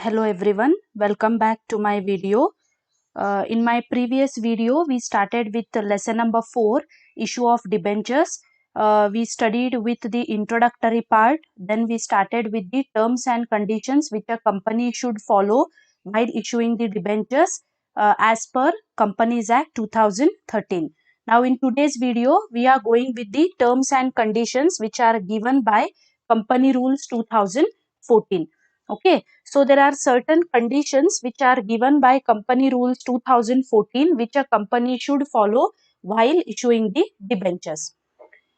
Hello everyone, welcome back to my video. In my previous video, we started with lesson number 4, issue of debentures. We studied with the introductory part, then we started with the terms and conditions which a company should follow while issuing the debentures as per Companies Act 2013. Now in today's video, we are going with the terms and conditions which are given by Company Rules 2014. Okay, so there are certain conditions which are given by Company Rules 2014 which a company should follow while issuing the debentures.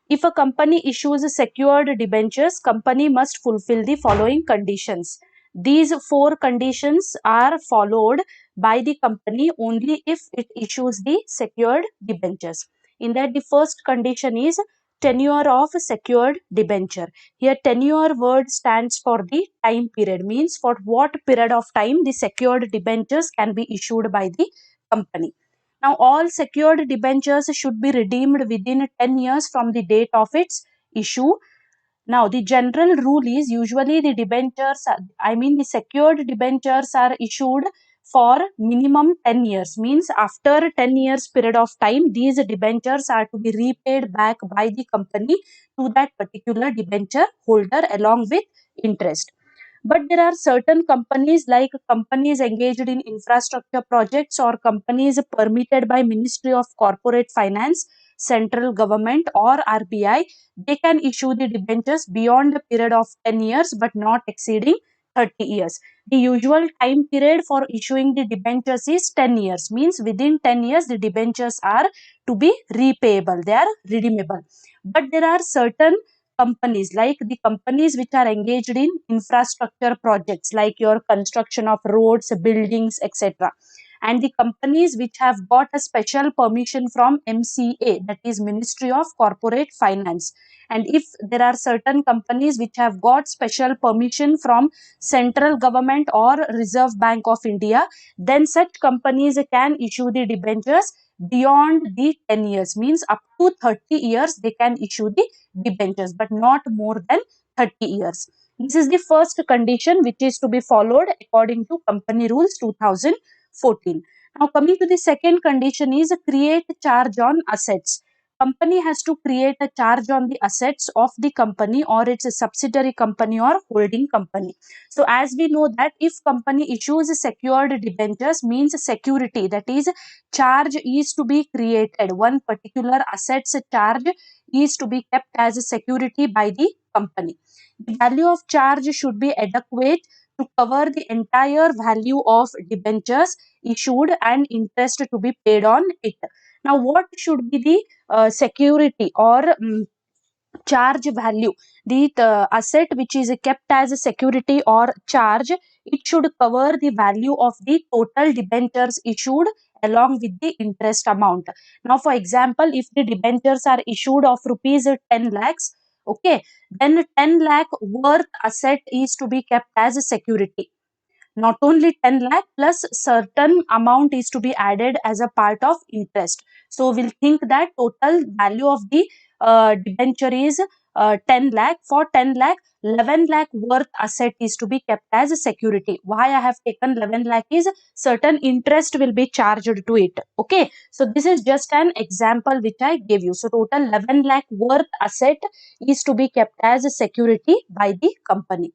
If a company issues secured debentures, company must fulfill the following conditions. These 4 conditions are followed by the company only if it issues the secured debentures. In that, the first condition is tenure of secured debenture. Here tenure word stands for the time period, means for what period of time the secured debentures can be issued by the company. Now, all secured debentures should be redeemed within 10 years from the date of its issue. Now, the general rule is usually the debentures, the secured debentures are issued for minimum 10 years. Means after 10 years period of time, these debentures are to be repaid back by the company to that particular debenture holder along with interest. But there are certain companies like companies engaged in infrastructure projects or companies permitted by Ministry of Corporate Finance, central government or RBI. They can issue the debentures beyond a period of 10 years but not exceeding 30 years. The usual time period for issuing the debentures is 10 years. Means within 10 years the debentures are to be repayable. They are redeemable. But there are certain companies like the companies which are engaged in infrastructure projects like your construction of roads, buildings, etc., and the companies which have got a special permission from MCA, that is Ministry of Corporate Finance. And if there are certain companies which have got special permission from central government or Reserve Bank of India, then such companies can issue the debentures beyond the 10 years. Means up to 30 years they can issue the debentures, but not more than 30 years. This is the first condition which is to be followed according to Company Rules 2014. Now coming to the second condition is create charge on assets. Company has to create a charge on the assets of the company or its subsidiary company or holding company. So as we know that if company issues secured debentures, means security, that is charge is to be created. One particular assets charge is to be kept as a security by the company. The value of charge should be adequate to cover the entire value of debentures issued and interest to be paid on it. Now, what should be the security or charge value? The asset which is kept as a security or charge, it should cover the value of the total debentures issued along with the interest amount. Now, for example, if the debentures are issued of rupees 10 lakhs, okay, then 10 lakh worth asset is to be kept as a security. Not only 10 lakh plus certain amount is to be added as a part of interest. So we'll think that total value of the debenture is 10 lakh. For 10 lakh, 11 lakh worth asset is to be kept as a security. Why I have taken 11 lakh is certain interest will be charged to it. Okay, so this is just an example which I gave you. So total 11 lakh worth asset is to be kept as a security by the company.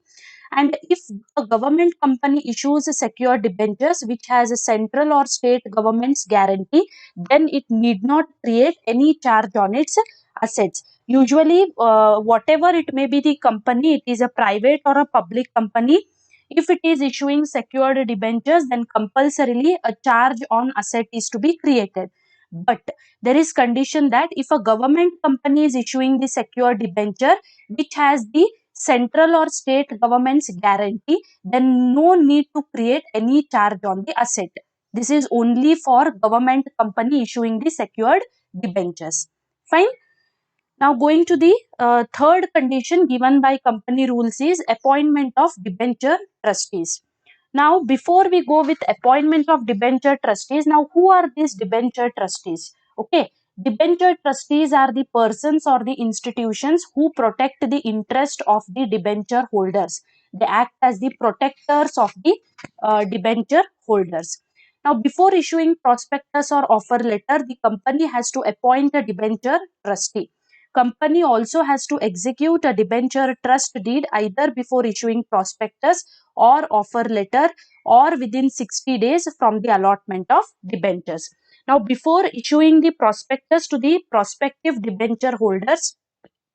And if a government company issues a secure debentures which has a central or state government's guarantee, then it need not create any charge on its assets. Usually, whatever it may be the company, it is a private or a public company. If it is issuing secured debentures, then compulsorily a charge on asset is to be created. But there is condition that if a government company is issuing the secured debenture which has the central or state government's guarantee, then no need to create any charge on the asset. This is only for government company issuing the secured debentures. Fine. Now going to the third condition given by company rules is appointment of debenture trustees. Now before we go with appointment of debenture trustees, now who are these debenture trustees? Okay, debenture trustees are the persons or the institutions who protect the interest of the debenture holders. They act as the protectors of the debenture holders. Now, before issuing prospectus or offer letter, the company has to appoint a debenture trustee. Company also has to execute a debenture trust deed either before issuing prospectus or offer letter or within 60 days from the allotment of debentures. Now, before issuing the prospectus to the prospective debenture holders,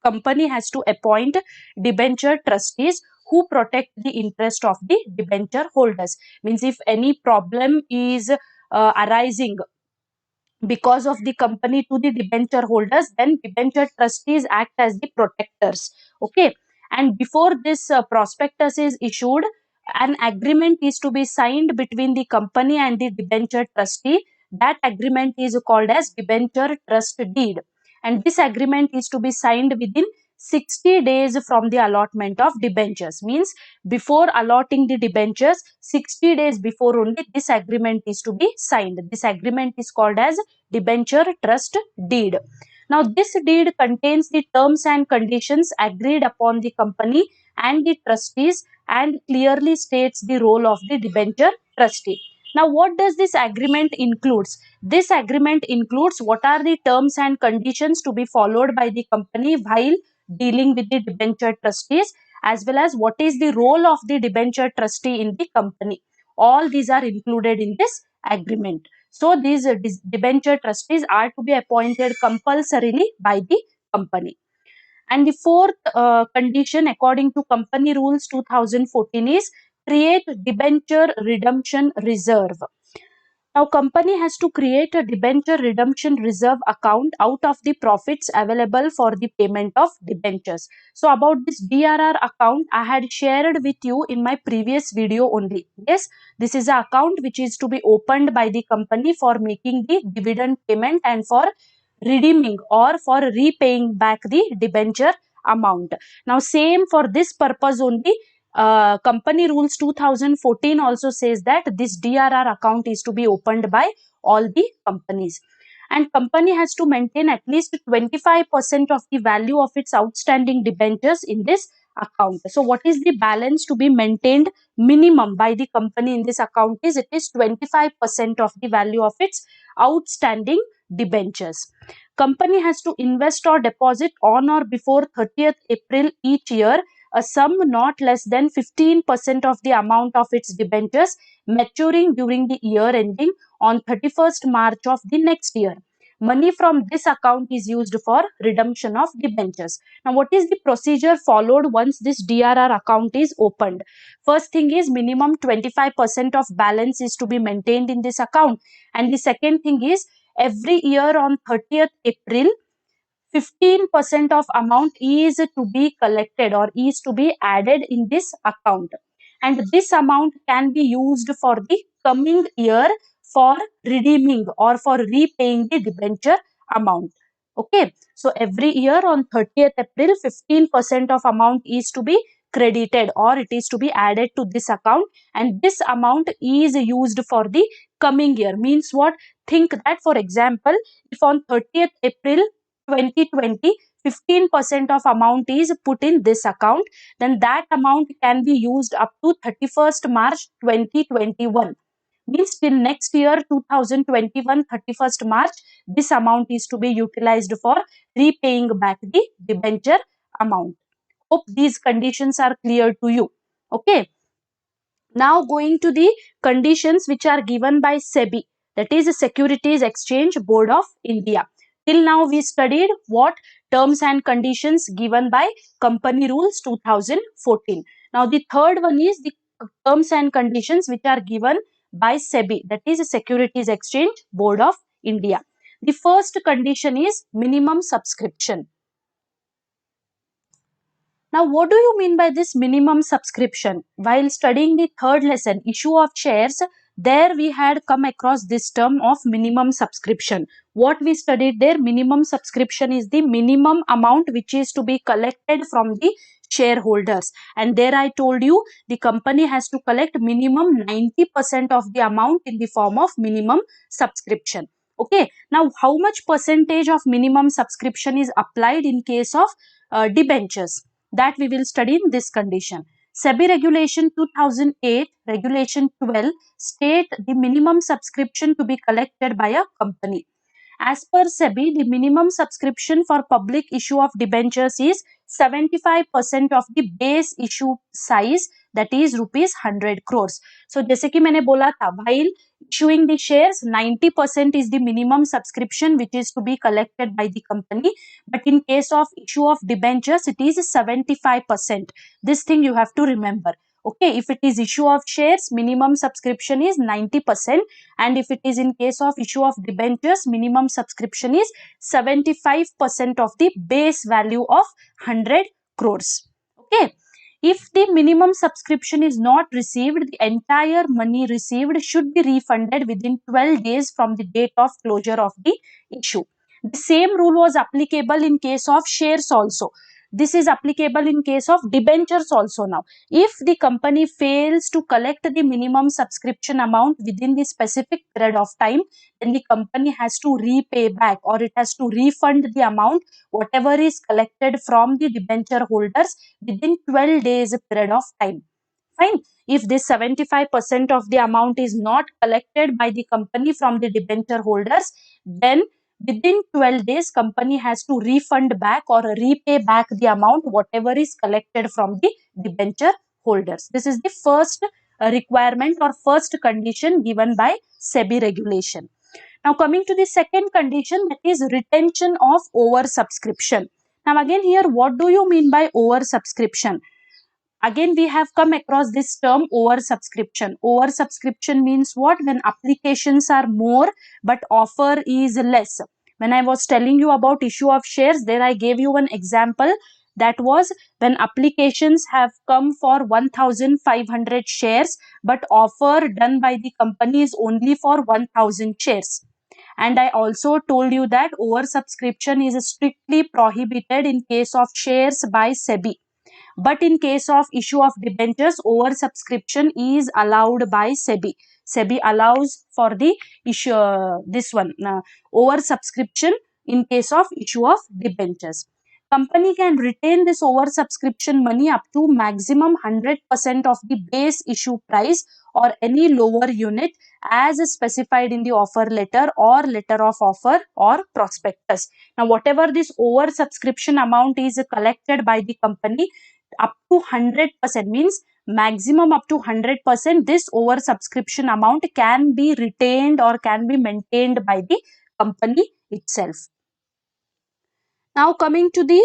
company has to appoint debenture trustees who protect the interest of the debenture holders. Means if any problem is arising because of the company to the debenture holders, then debenture trustees act as the protectors. Okay, and before this prospectus is issued, an agreement is to be signed between the company and the debenture trustee. That agreement is called as debenture trust deed, and this agreement is to be signed within 60 days from the allotment of debentures. Means before allotting the debentures, 60 days before only this agreement is to be signed. This agreement is called as debenture trust deed. Now, this deed contains the terms and conditions agreed upon the company and the trustees and clearly states the role of the debenture trustee. Now, what does this agreement includes? This agreement includes what are the terms and conditions to be followed by the company while dealing with the debenture trustees, as well as what is the role of the debenture trustee in the company. All these are included in this agreement. So, these debenture trustees are to be appointed compulsorily by the company. And the fourth condition according to Company Rules 2014 is create debenture redemption reserve. Now, company has to create a debenture redemption reserve account out of the profits available for the payment of debentures. So, about this DRR account, I had shared with you in my previous video only. Yes, this is an account which is to be opened by the company for making the dividend payment and for redeeming or for repaying back the debenture amount. Now, same for this purpose only, Company Rules 2014 also says that this DRR account is to be opened by all the companies. And company has to maintain at least 25% of the value of its outstanding debentures in this account. So, what is the balance to be maintained minimum by the company in this account is it is 25% of the value of its outstanding debentures. Company has to invest or deposit on or before 30th April each year a sum not less than 15% of the amount of its debentures maturing during the year ending on 31st March of the next year. Money from this account is used for redemption of debentures. Now, what is the procedure followed once this DRR account is opened? First thing is minimum 25% of balance is to be maintained in this account. And the second thing is every year on 30th April, 15% of amount is to be collected or is to be added in this account, and this amount can be used for the coming year for redeeming or for repaying the debenture amount. Okay, so every year on 30th April, 15% of amount is to be credited or it is to be added to this account, and this amount is used for the coming year. Means what? Think that, for example, if on 30th April 2020, 15% of amount is put in this account, then that amount can be used up to 31st March 2021. Means till next year 2021 31st March, this amount is to be utilized for repaying back the debenture amount. Hope these conditions are clear to you. Okay. Now going to the conditions which are given by SEBI, that is the Securities Exchange Board of India. Till now we studied what terms and conditions given by Company Rules 2014. Now the third one is the terms and conditions which are given by SEBI, that is the Securities Exchange Board of India. The first condition is minimum subscription. Now, what do you mean by this minimum subscription? While studying the third lesson, issue of shares, there we had come across this term of minimum subscription. What we studied there, minimum subscription is the minimum amount which is to be collected from the shareholders. And there I told you the company has to collect minimum 90% of the amount in the form of minimum subscription. Okay. Now, how much percentage of minimum subscription is applied in case of debentures? That we will study in this condition. SEBI Regulation 2008, Regulation 12 state the minimum subscription to be collected by a company. As per SEBI, the minimum subscription for public issue of debentures is 75% of the base issue size, that is rupees 100 crores. So जैसे कि मैंने बोला था, while issuing the shares, 90% is the minimum subscription which is to be collected by the company. But in case of issue of debentures, it is 75%. This thing you have to remember. Okay, if it is issue of shares, minimum subscription is 90%, and if it is in case of issue of debentures, minimum subscription is 75% of the base value of 100 crores. Okay. If the minimum subscription is not received, the entire money received should be refunded within 12 days from the date of closure of the issue. The same rule was applicable in case of shares also. This is applicable in case of debentures also now. If the company fails to collect the minimum subscription amount within the specific period of time, then the company has to repay back, or it has to refund the amount whatever is collected from the debenture holders within 12 days period of time. Fine. If this 75% of the amount is not collected by the company from the debenture holders, then within 12 days company has to refund back or repay back the amount whatever is collected from the debenture holders. This is the first requirement or first condition given by SEBI regulation. Now coming to the second condition, that is retention of oversubscription. Now again here, what do you mean by oversubscription? Again we have come across this term oversubscription. Oversubscription means what? When applications are more but offer is less. When I was telling you about issue of shares, there I gave you an example. That was when applications have come for 1500 shares, but offer done by the company is only for 1000 shares. And I also told you that oversubscription is strictly prohibited in case of shares by SEBI. But in case of issue of debentures, oversubscription is allowed by SEBI. SEBI allows for the issue, oversubscription in case of issue of debentures. Company can retain this oversubscription money up to maximum 100% of the base issue price or any lower unit as specified in the offer letter or letter of offer or prospectus. Now, whatever this oversubscription amount is collected by the company, up to 100% means maximum up to 100%, this oversubscription amount can be retained or can be maintained by the company itself. Now coming to the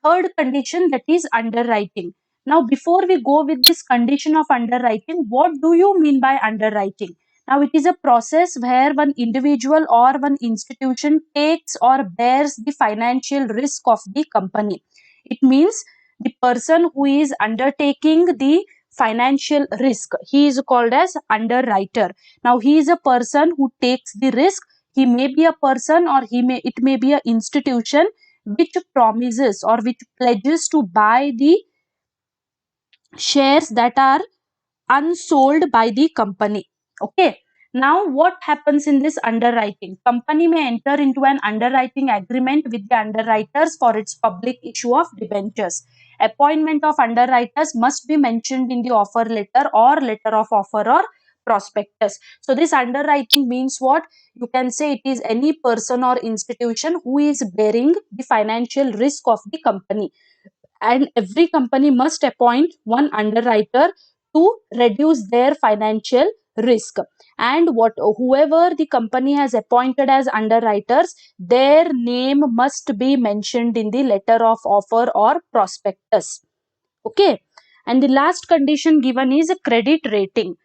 third condition, that is underwriting. Now before we go with this condition of underwriting, what do you mean by underwriting? Now it is a process where one individual or one institution takes or bears the financial risk of the company. It means the person who is undertaking the financial risk, he is called as underwriter. Now he is a person who takes the risk. He may be a person or it may be an institution which promises or which pledges to buy the shares that are unsold by the company. Okay. Now what happens in this underwriting? Company may enter into an underwriting agreement with the underwriters for its public issue of debentures. Appointment of underwriters must be mentioned in the offer letter or letter of offer or prospectus. So this underwriting means what? You can say it is any person or institution who is bearing the financial risk of the company. And every company must appoint one underwriter to reduce their financial risk. And whoever the company has appointed as underwriters, their name must be mentioned in the letter of offer or prospectus. Okay. And the last condition given is a credit rating.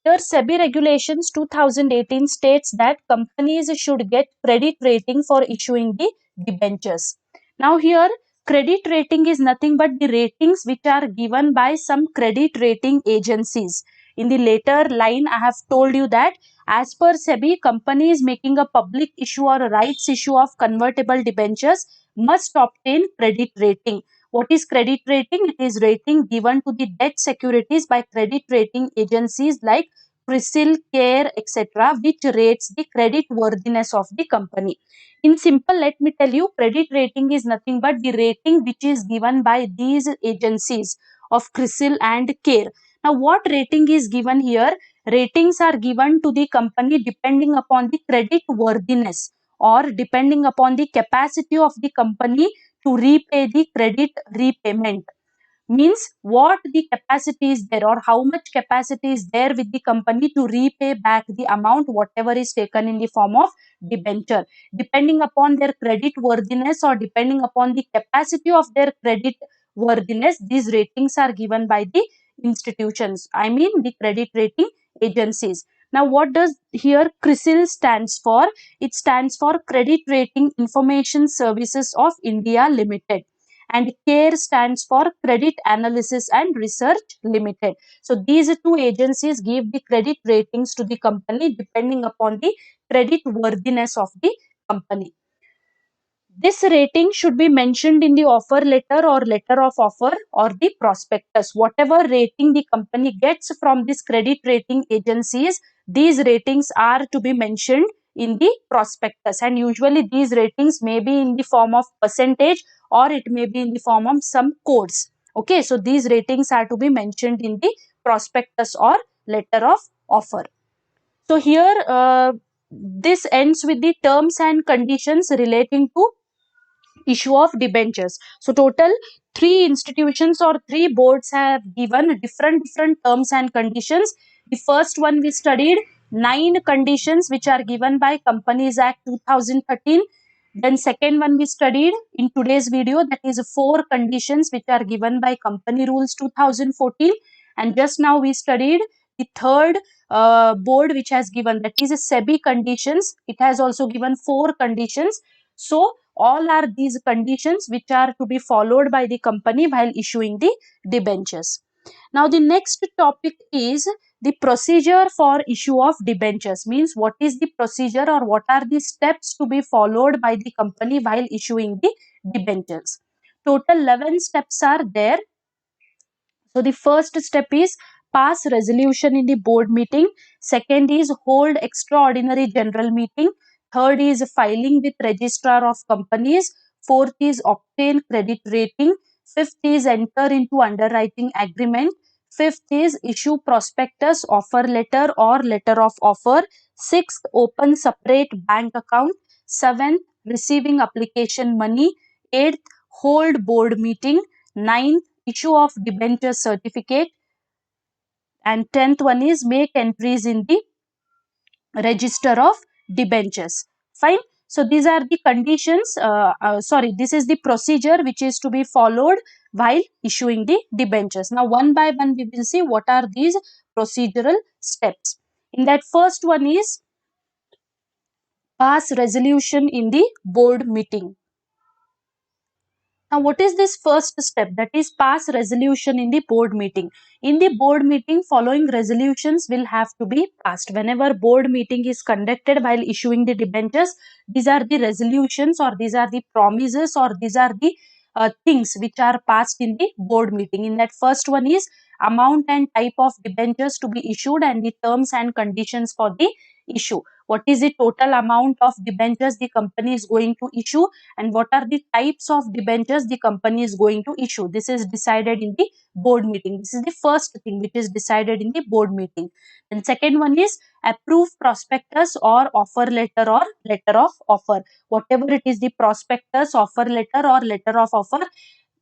Here SEBI regulations 2018 states that companies should get credit rating for issuing the debentures. Now here credit rating is nothing but the ratings which are given by some credit rating agencies. In the later line I have told you that as per SEBI, companies making a public issue or a rights issue of convertible debentures must obtain credit rating. What is credit rating? It is rating given to the debt securities by credit rating agencies like CRISIL, CARE, etc., which rates the credit worthiness of the company. In simple, let me tell you, credit rating is nothing but the rating which is given by these agencies of CRISIL and CARE. Now, what rating is given here? Ratings are given to the company depending upon the credit worthiness or depending upon the capacity of the company to repay the credit repayment. Means what the capacity is there or how much capacity is there with the company to repay back the amount whatever is taken in the form of debenture. Depending upon their credit worthiness or depending upon the capacity of their credit worthiness, these ratings are given by the institutions, I mean the credit rating agencies. Now, what does here CRISIL stands for? It stands for Credit Rating Information Services of India Limited, and CARE stands for Credit Analysis and Research Limited. So these two agencies give the credit ratings to the company depending upon the credit worthiness of the company. This rating should be mentioned in the offer letter or letter of offer or the prospectus. Whatever rating the company gets from this credit rating agencies, these ratings are to be mentioned in the prospectus, and usually these ratings may be in the form of percentage or it may be in the form of some codes. Okay, so these ratings are to be mentioned in the prospectus or letter of offer. So here this ends with the terms and conditions relating to issue of debentures. So total 3 institutions or 3 boards have given different terms and conditions. The first one we studied 9 conditions which are given by Companies Act 2013. Then second one we studied in today's video, that is 4 conditions which are given by Company Rules 2014. And just now we studied the third board which has given, that is SEBI conditions. It has also given 4 conditions. So all are these conditions which are to be followed by the company while issuing the debentures. Now the next topic is the procedure for issue of debentures. Means what is the procedure or what are the steps to be followed by the company while issuing the debentures. Total 11 steps are there. So the first step is pass resolution in the board meeting. Second is hold extraordinary general meeting. Third is filing with registrar of companies. Fourth is obtain credit rating. Fifth is enter into underwriting agreement. Fifth is issue prospectus, offer letter or letter of offer. Sixth, open separate bank account. Seventh, receiving application money. Eighth, hold board meeting. Ninth, issue of debenture certificate, and 10th one is make entries in the register of debentures. Fine. So these are the conditions, this is the procedure which is to be followed while issuing the debentures. Now one by one we will see what are these procedural steps. In that, first one is pass resolution in the board meeting. Now, what is this first step? That is pass resolution in the board meeting. In the board meeting, following resolutions will have to be passed. Whenever board meeting is conducted while issuing the debentures, these are the resolutions or these are the promises or these are the things which are passed in the board meeting. In that, first one is amount and type of debentures to be issued and the terms and conditions for the issue. What is the total amount of debentures the company is going to issue, and what are the types of debentures the company is going to issue. This is decided in the board meeting. This is the first thing which is decided in the board meeting. And second one is approve prospectus or offer letter or letter of offer. Whatever it is, the prospectus, offer letter or letter of offer,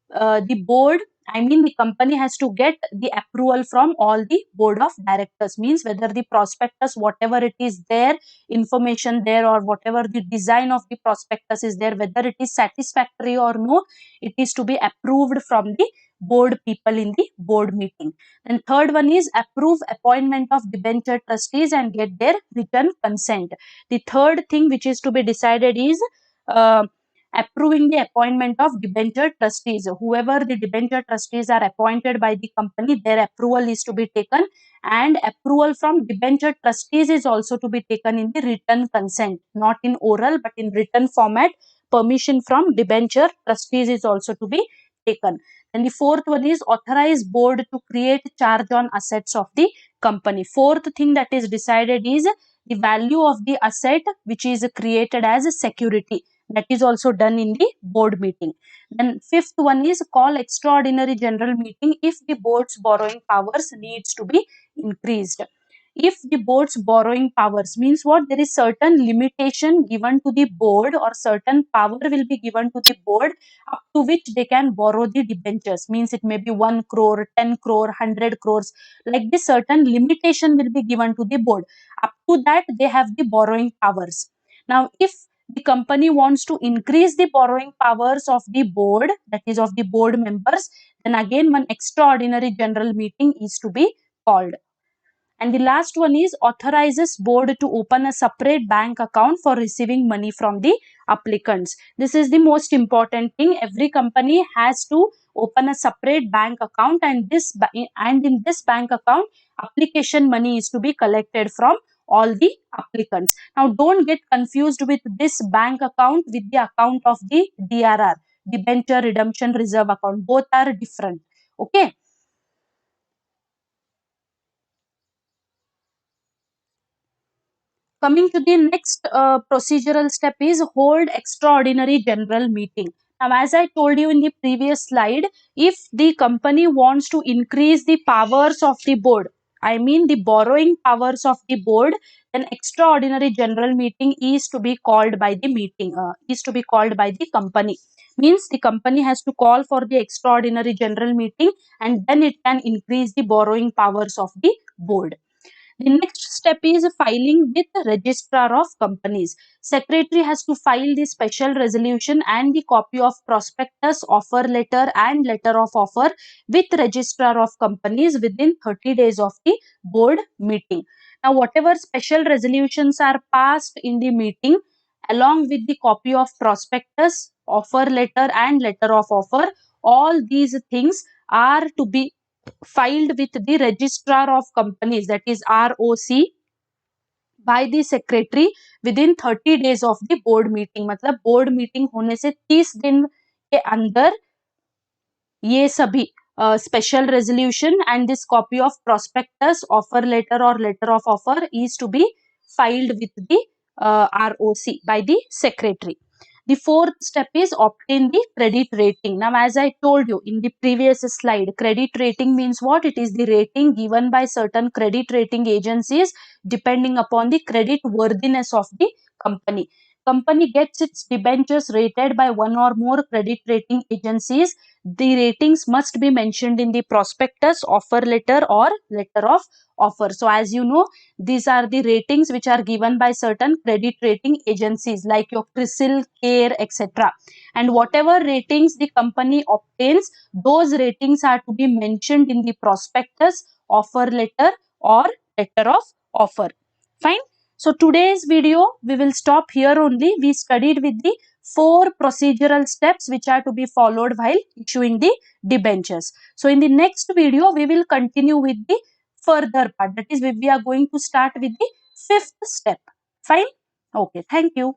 the board, I mean the company has to get the approval from all the board of directors. Means whether the prospectus, whatever it is there, information there or whatever the design of the prospectus is there, whether it is satisfactory or no, it is to be approved from the board people in the board meeting. Then third one is approve appointment of debenture trustees and get their written consent. The third thing which is to be decided is uh, approving the appointment of debenture trustees. Whoever the debenture trustees are appointed by the company, their approval is to be taken, and approval from debenture trustees is also to be taken in the written consent, not in oral but in written format. Permission from debenture trustees is also to be taken. And the fourth one is authorize board to create charge on assets of the company. Fourth thing that is decided is the value of the asset which is created as a security. That is also done in the board meeting. Then fifth one is call extraordinary general meeting if the board's borrowing powers needs to be increased. If the board's borrowing powers means what, there is certain limitation given to the board or certain power will be given to the board up to which they can borrow the debentures, means it may be 1 crore, 10 crore, 100 crores, like this certain limitation will be given to the board. Up to that they have the borrowing powers. Now if the company wants to increase the borrowing powers of the board, that is of the board members, then again one extraordinary general meeting is to be called. And the last one is authorizes board to open a separate bank account for receiving money from the applicants. This is the most important thing. Every company has to open a separate bank account, and in this bank account application money is to be collected from all the applicants. Now don't get confused with this bank account with the account of the DRR, debenture redemption reserve account. Both are different. Okay. Coming to the next procedural step is hold extraordinary general meeting. Now, as I told you in the previous slide, if the company wants to increase the powers of the board, I mean the borrowing powers of the board, then extraordinary general meeting is to be called by the company. Means the company has to call for the extraordinary general meeting, and then it can increase the borrowing powers of the board. The next step is filing with the registrar of companies. Secretary has to file the special resolution and the copy of prospectus, offer letter and letter of offer with registrar of companies within 30 days of the board meeting. Now whatever special resolutions are passed in the meeting along with the copy of prospectus, offer letter and letter of offer, all these things are to be filed with the registrar of companies, that is ROC, by the secretary within 30 days of the board meeting. मतलब board meeting होने से 30 दिन के अंदर ये सभी special resolution and this copy of prospectus, offer letter or letter of offer is to be filed with the ROC by the secretary. The fourth step is obtain the credit rating. Now, as I told you in the previous slide, credit rating means what? It is the rating given by certain credit rating agencies depending upon the credit worthiness of the company. Company gets its debentures rated by one or more credit rating agencies. The ratings must be mentioned in the prospectus, offer letter or letter of offer. So as you know, these are the ratings which are given by certain credit rating agencies like your CRISIL, CARE, etc. And whatever ratings the company obtains, those ratings are to be mentioned in the prospectus, offer letter or letter of offer. Fine. So today's video we will stop here only. We studied with the 4 procedural steps which are to be followed while issuing the debentures. So in the next video we will continue with the further part, that is we are going to start with the 5th step. Fine. Okay, thank you.